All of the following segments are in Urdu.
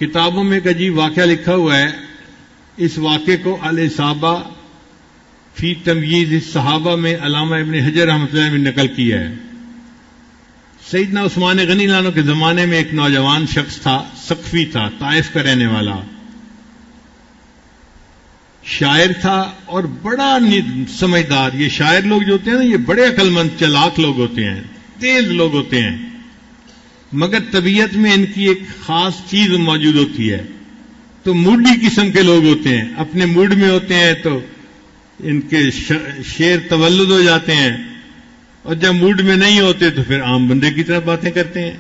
کتابوں میں ایک عجیب واقعہ لکھا ہوا ہے. اس واقعے کو الاصابہ فی تمییز الصحابہ میں علامہ ابن حجر رحمۃ اللہ نے نقل کیا ہے. سیدنا عثمان غنی اللہ عنہ کے زمانے میں ایک نوجوان شخص تھا، ثقفی تھا، طائف کا رہنے والا، شاعر تھا اور بڑا سمجھدار. یہ شاعر لوگ جو ہوتے ہیں نا، یہ بڑے عقل مند چلاک لوگ ہوتے ہیں، تیز لوگ ہوتے ہیں، مگر طبیعت میں ان کی ایک خاص چیز موجود ہوتی ہے. تو موڈی قسم کے لوگ ہوتے ہیں، اپنے موڈ میں ہوتے ہیں تو ان کے شعر تولد ہو جاتے ہیں، اور جب موڈ میں نہیں ہوتے تو پھر عام بندے کی طرح باتیں کرتے ہیں.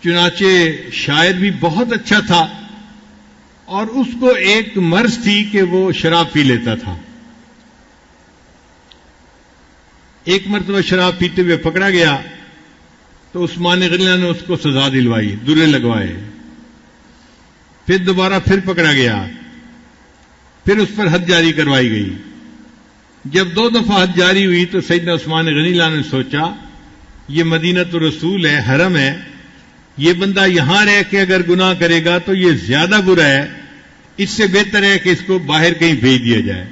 چنانچہ شاعر بھی بہت اچھا تھا، اور اس کو ایک مرض تھی کہ وہ شراب پی لیتا تھا. ایک مرتبہ شراب پیتے ہوئے پکڑا گیا تو عثمان غنی نے اس کو سزا دلوائی، درے لگوائے. پھر دوبارہ پھر پکڑا گیا، پھر اس پر حد جاری کروائی گئی. جب 2 دفعہ حد جاری ہوئی تو سیدنا عثمان غنی اللہ نے سوچا یہ مدینۃ الرسول ہے، حرم ہے، یہ بندہ یہاں رہ کے اگر گناہ کرے گا تو یہ زیادہ برا ہے، اس سے بہتر ہے کہ اس کو باہر کہیں بھیج دیا جائے.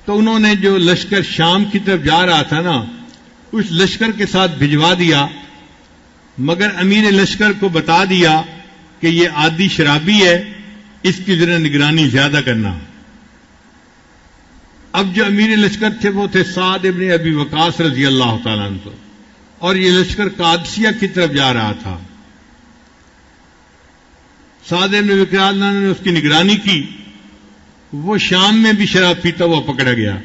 تو انہوں نے جو لشکر شام کی طرف جا رہا تھا نا، اس لشکر کے ساتھ بھجوا دیا، مگر امیر لشکر کو بتا دیا کہ یہ عادی شرابی ہے، اس کی ذرا نگرانی زیادہ کرنا. اب جو امیر لشکر تھے وہ تھے سعد ابن ابی وقاص رضی اللہ تعالیٰ عنہ، اور یہ لشکر قادسیہ کی طرف جا رہا تھا. سعد ابن ابی وقاص نے اس کی نگرانی کی. وہ شام میں بھی شراب پیتا ہوا پکڑا گیا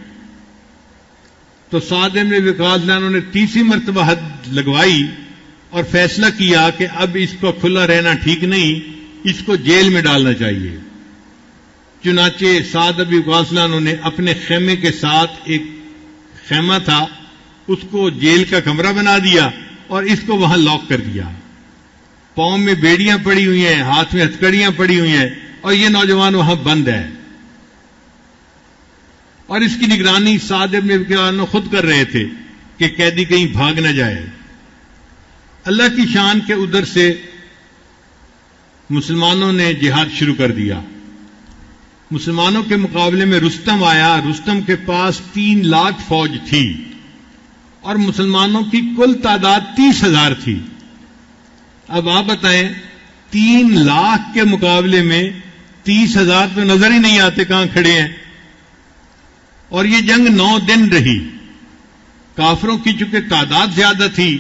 تو سعد ابن ابی وقاص نے تیسری مرتبہ حد لگوائی اور فیصلہ کیا کہ اب اس کو کھلا رہنا ٹھیک نہیں، اس کو جیل میں ڈالنا چاہیے. چنانچہ سعد ابی وقاص نے اپنے خیمے کے ساتھ ایک خیمہ تھا، اس کو جیل کا کمرہ بنا دیا اور اس کو وہاں لاک کر دیا. پاؤں میں بیڑیاں پڑی ہوئی ہیں، ہاتھ میں ہتھکڑیاں پڑی ہوئی ہیں، اور یہ نوجوان وہاں بند ہے. اور اس کی نگرانی سعد ابن ابی وقاص خود کر رہے تھے کہ قیدی کہیں بھاگ نہ جائے. اللہ کی شان کے ادھر سے مسلمانوں نے جہاد شروع کر دیا. مسلمانوں کے مقابلے میں رستم آیا. رستم کے پاس 3 لاکھ فوج تھی اور مسلمانوں کی کل تعداد 30,000 تھی. اب آپ بتائیں 3 لاکھ کے مقابلے میں 30,000 تو نظر ہی نہیں آتے کہاں کھڑے ہیں. اور یہ جنگ 9 دن رہی. کافروں کی چونکہ تعداد زیادہ تھی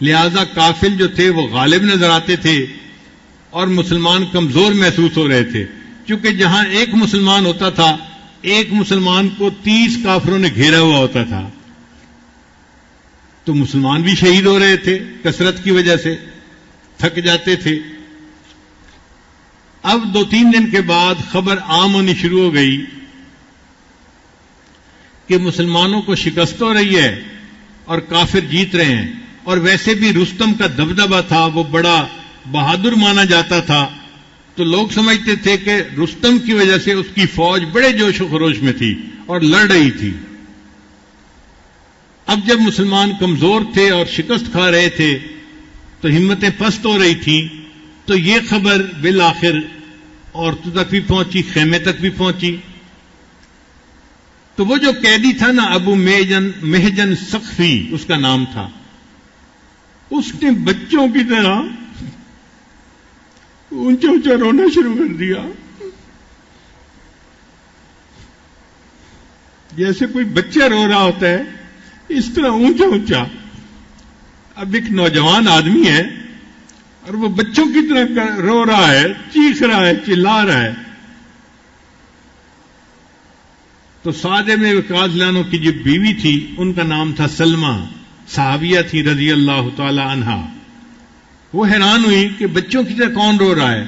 لہذا کافر جو تھے وہ غالب نظر آتے تھے اور مسلمان کمزور محسوس ہو رہے تھے. چونکہ جہاں ایک مسلمان ہوتا تھا، ایک مسلمان کو 30 کافروں نے گھیرا ہوا ہوتا تھا. تو مسلمان بھی شہید ہو رہے تھے، کثرت کی وجہ سے تھک جاتے تھے. اب 2-3 دن کے بعد خبر عام ہونی شروع ہو گئی کہ مسلمانوں کو شکست ہو رہی ہے اور کافر جیت رہے ہیں. اور ویسے بھی رستم کا دبدبہ تھا، وہ بڑا بہادر مانا جاتا تھا، تو لوگ سمجھتے تھے کہ رستم کی وجہ سے اس کی فوج بڑے جوش و خروش میں تھی اور لڑ رہی تھی. اب جب مسلمان کمزور تھے اور شکست کھا رہے تھے تو ہمتیں پست ہو رہی تھیں. تو یہ خبر بالآخر عورتوں تک بھی پہنچی، خیمے تک بھی پہنچی. تو وہ جو قیدی تھا نا، ابو محجن ثقفی اس کا نام تھا، اس نے بچوں کی طرح اونچا اونچا رونا شروع کر دیا، جیسے کوئی بچہ رو رہا ہوتا ہے اس طرح اونچا اونچا. اب ایک نوجوان آدمی ہے اور وہ بچوں کی طرح رو رہا ہے، چیخ رہا ہے، چلا رہا ہے. تو سعد بن وقاص عنہ کی جو بیوی تھی ان کا نام تھا سلمہ، صحابیہ تھی رضی اللہ تعالی عنہا. وہ حیران ہوئی کہ بچوں کی طرح کون رو رہا ہے.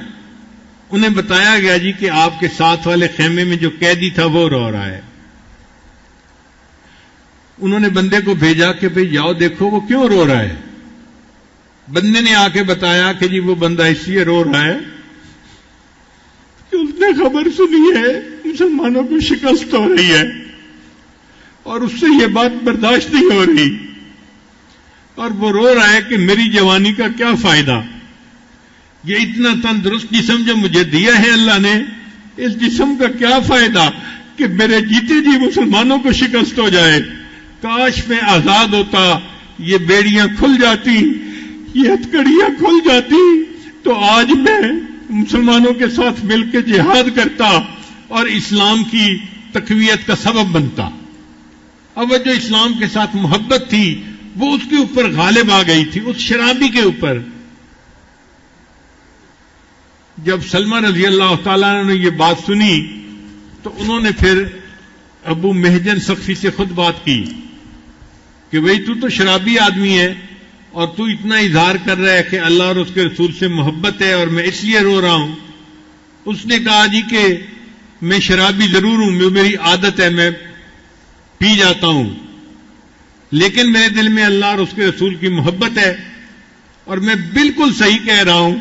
انہیں بتایا گیا جی کہ آپ کے ساتھ والے خیمے میں جو قیدی تھا وہ رو رہا ہے. انہوں نے بندے کو بھیجا کہ بھئی جاؤ دیکھو وہ کیوں رو رہا ہے. بندے نے آ کے بتایا کہ جی وہ بندہ اس لیے رو رہا ہے کہ اس نے خبر سنی ہے مسلمانوں کو شکست ہو رہی ہے اور اس سے یہ بات برداشت نہیں ہو رہی. اور وہ رو رہا ہے کہ میری جوانی کا کیا فائدہ، یہ اتنا تندرست جسم جو مجھے دیا ہے اللہ نے، اس جسم کا کیا فائدہ کہ میرے جیتے جی مسلمانوں کو شکست ہو جائے، کاش میں آزاد ہوتا، یہ بیڑیاں کھل جاتی، یہ ہتھکڑیاں کھل جاتی، تو آج میں مسلمانوں کے ساتھ مل کے جہاد کرتا اور اسلام کی تقویت کا سبب بنتا۔ اب وہ جو اسلام کے ساتھ محبت تھی وہ اس کے اوپر غالب آ گئی تھی، اس شرابی کے اوپر۔ جب سلمہ رضی اللہ تعالیٰ عنہ نے یہ بات سنی تو انہوں نے پھر ابو محجن سقفی سے خود بات کی کہ بھئی تو شرابی آدمی ہے اور تو اتنا اظہار کر رہا ہے کہ اللہ اور اس کے رسول سے محبت ہے اور میں اس لیے رو رہا ہوں۔ اس نے کہا جی کہ میں شرابی ضرور ہوں، میری عادت ہے، میں پی جاتا ہوں، لیکن میرے دل میں اللہ اور اس کے رسول کی محبت ہے اور میں بالکل صحیح کہہ رہا ہوں،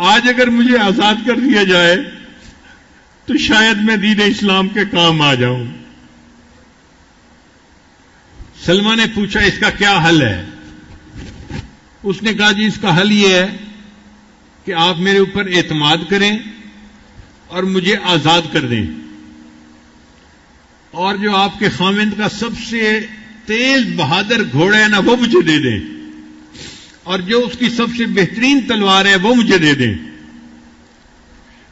آج اگر مجھے آزاد کر دیا جائے تو شاید میں دین اسلام کے کام آ جاؤں۔ سلمہ نے پوچھا اس کا کیا حل ہے؟ اس نے کہا جی اس کا حل یہ ہے کہ آپ میرے اوپر اعتماد کریں اور مجھے آزاد کر دیں، اور جو آپ کے خاوند کا سب سے تیز بہادر گھوڑا ہے نا وہ مجھے دے دیں، اور جو اس کی سب سے بہترین تلوار ہے وہ مجھے دے دیں،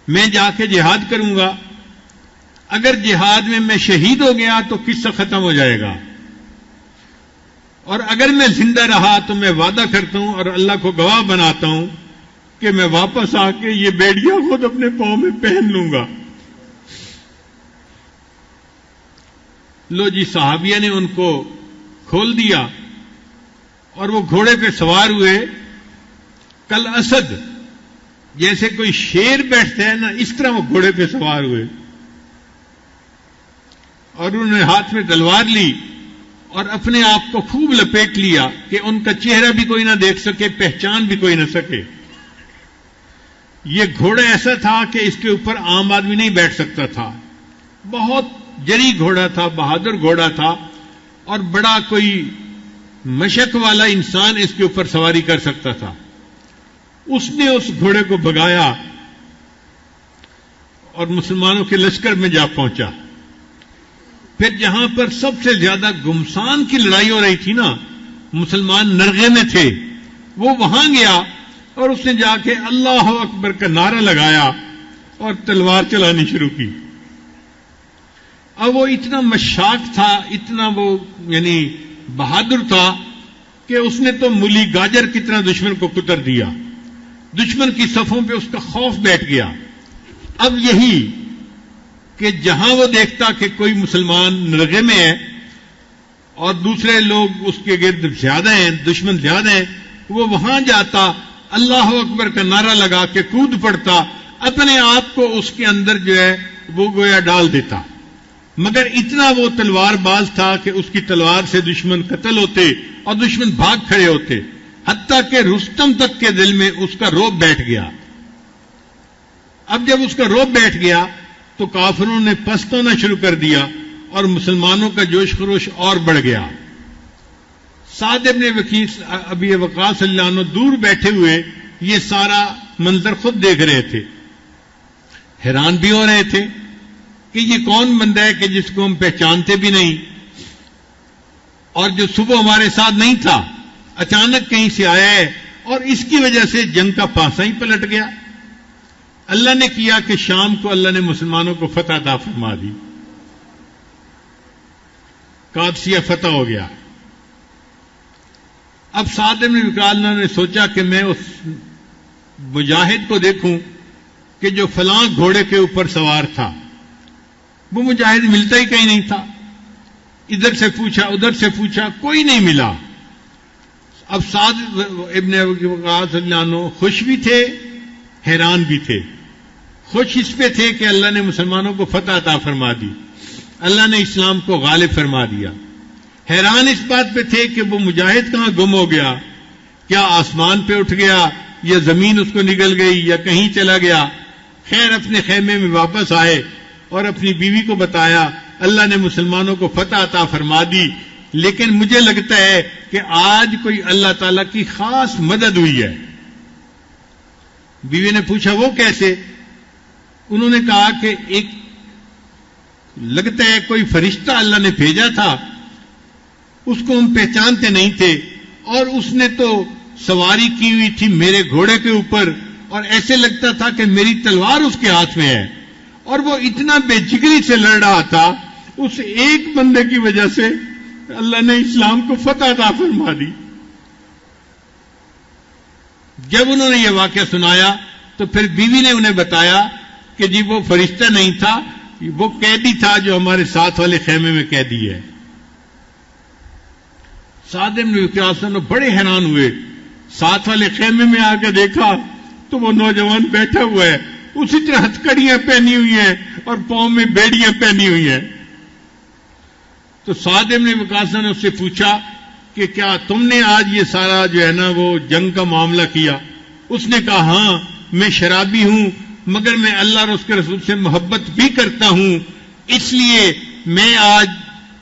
میں جا کے جہاد کروں گا۔ اگر جہاد میں شہید ہو گیا تو قصہ ختم ہو جائے گا، اور اگر میں زندہ رہا تو میں وعدہ کرتا ہوں اور اللہ کو گواہ بناتا ہوں کہ میں واپس آ کے یہ بیڑیاں خود اپنے پاؤں میں پہن لوں گا۔ لو جی صحابیہ نے ان کو کھول دیا اور وہ گھوڑے پہ سوار ہوئے، کل اسد جیسے کوئی شیر بیٹھتا ہے نا اس طرح وہ گھوڑے پہ سوار ہوئے، اور انہوں نے ہاتھ میں تلوار لی اور اپنے آپ کو خوب لپیٹ لیا کہ ان کا چہرہ بھی کوئی نہ دیکھ سکے، پہچان بھی کوئی نہ سکے۔ یہ گھوڑا ایسا تھا کہ اس کے اوپر عام آدمی نہیں بیٹھ سکتا تھا، بہت جری گھوڑا تھا، بہادر گھوڑا تھا، اور بڑا کوئی مشق والا انسان اس کے اوپر سواری کر سکتا تھا۔ اس نے اس گھوڑے کو بھگایا اور مسلمانوں کے لشکر میں جا پہنچا۔ پھر جہاں پر سب سے زیادہ گمسان کی لڑائی ہو رہی تھی نا، مسلمان نرغے میں تھے، وہ وہاں گیا اور اس نے جا کے اللہ اکبر کا نعرہ لگایا اور تلوار چلانی شروع کی۔ اب وہ اتنا مشاق تھا، اتنا وہ یعنی بہادر تھا کہ اس نے تو مولی گاجر کی طرح دشمن کو کتر دیا، دشمن کی صفوں پہ اس کا خوف بیٹھ گیا۔ اب یہی کہ جہاں وہ دیکھتا کہ کوئی مسلمان نرغے میں ہے اور دوسرے لوگ اس کے گرد زیادہ ہیں، دشمن زیادہ ہیں، وہ وہاں جاتا، اللہ اکبر کا نعرہ لگا کے کود پڑتا، اپنے آپ کو اس کے اندر جو ہے وہ گویا ڈال دیتا۔ مگر اتنا وہ تلوار باز تھا کہ اس کی تلوار سے دشمن قتل ہوتے اور دشمن بھاگ کھڑے ہوتے، حتیٰ کہ رستم تک کے دل میں اس کا رعب بیٹھ گیا۔ اب جب اس کا رعب بیٹھ گیا تو کافروں نے پست ہونا شروع کر دیا اور مسلمانوں کا جوش خروش اور بڑھ گیا۔ سعد ابن ابی وقاص اللہ عنہ دور بیٹھے ہوئے یہ سارا منظر خود دیکھ رہے تھے، حیران بھی ہو رہے تھے کہ یہ کون بندہ ہے کہ جس کو ہم پہچانتے بھی نہیں، اور جو صبح ہمارے ساتھ نہیں تھا اچانک کہیں سے آیا ہے، اور اس کی وجہ سے جنگ کا پاسا ہی پلٹ گیا۔ اللہ نے کیا کہ شام کو اللہ نے مسلمانوں کو فتح عطا فرما دی، قادسیہ فتح ہو گیا۔ اب سعد بن وقاص نے سوچا کہ میں اس مجاہد کو دیکھوں کہ جو فلاں گھوڑے کے اوپر سوار تھا، وہ مجاہد ملتا ہی کہیں نہیں تھا، ادھر سے پوچھا ادھر سے پوچھا، کوئی نہیں ملا۔ اب سعد ابن وقاص اللہ عنہ خوش بھی تھے حیران بھی تھے۔ خوش اس پہ تھے کہ اللہ نے مسلمانوں کو فتح عطا فرما دی، اللہ نے اسلام کو غالب فرما دیا۔ حیران اس بات پہ تھے کہ وہ مجاہد کہاں گم ہو گیا، کیا آسمان پہ اٹھ گیا یا زمین اس کو نگل گئی یا کہیں چلا گیا۔ خیر اپنے خیمے میں واپس آئے اور اپنی بیوی کو بتایا اللہ نے مسلمانوں کو فتح عطا فرما دی، لیکن مجھے لگتا ہے کہ آج کوئی اللہ تعالیٰ کی خاص مدد ہوئی ہے۔ بیوی نے پوچھا وہ کیسے؟ انہوں نے کہا کہ ایک لگتا ہے کوئی فرشتہ اللہ نے بھیجا تھا، اس کو ہم پہچانتے نہیں تھے، اور اس نے تو سواری کی ہوئی تھی میرے گھوڑے کے اوپر، اور ایسے لگتا تھا کہ میری تلوار اس کے ہاتھ میں ہے، اور وہ اتنا بے جگری سے لڑ رہا تھا، اس ایک بندے کی وجہ سے اللہ نے اسلام کو فتح عطا فرما دی۔ جب انہوں نے یہ واقعہ سنایا تو پھر بیوی نے انہیں بتایا کہ جی وہ فرشتہ نہیں تھا، وہ قیدی تھا جو ہمارے ساتھ والے خیمے میں قیدی ہے۔ سعد بن وقاص بڑے حیران ہوئے، ساتھ والے خیمے میں آ کے دیکھا تو وہ نوجوان بیٹھا ہوا ہے، اسی طرح ہتھکڑیاں پہنی ہوئی ہیں اور پاؤں میں بیڑیاں پہنی ہوئی ہیں۔ تو سعد بن وقاص نے اس سے پوچھا کہ کیا تم نے آج یہ سارا جو ہے نا وہ جنگ کا معاملہ کیا؟ اس نے کہا ہاں، میں شرابی ہوں مگر میں اللہ اور اس کے رسول سے محبت بھی کرتا ہوں، اس لیے میں آج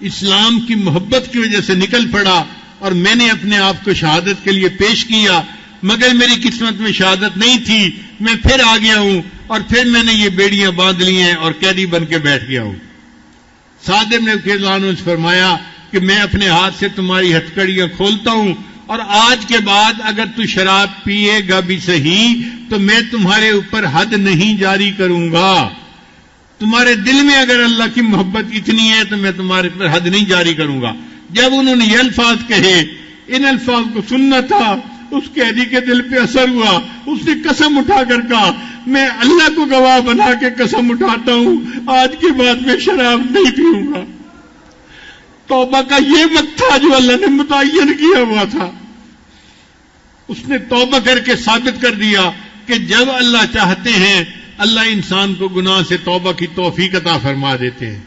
اسلام کی محبت کی وجہ سے نکل پڑا اور میں نے اپنے آپ کو شہادت کے لیے پیش کیا، مگر میری قسمت میں شہادت نہیں تھی، میں پھر آ گیا ہوں اور پھر میں نے یہ بیڑیاں باندھ لی ہیں اور قیدی بن کے بیٹھ گیا ہوں۔ سعد بن وقاص نے فرمایا کہ میں اپنے ہاتھ سے تمہاری ہتھکڑیاں کھولتا ہوں، اور آج کے بعد اگر تو شراب پیے گا بھی صحیح تو میں تمہارے اوپر حد نہیں جاری کروں گا، تمہارے دل میں اگر اللہ کی محبت اتنی ہے تو میں تمہارے اوپر حد نہیں جاری کروں گا۔ جب انہوں نے یہ الفاظ کہے، ان الفاظ کو سننا تھا، اس قیدی کے دل پہ اثر ہوا، اس نے قسم اٹھا کر کہا میں اللہ کو گواہ بنا کے قسم اٹھاتا ہوں آج کے بعد میں شراب نہیں پیوں گا۔ توبہ کا یہ وقت تھا جو اللہ نے متعین کیا ہوا تھا، اس نے توبہ کر کے ثابت کر دیا کہ جب اللہ چاہتے ہیں اللہ انسان کو گناہ سے توبہ کی توفیق عطا فرما دیتے ہیں۔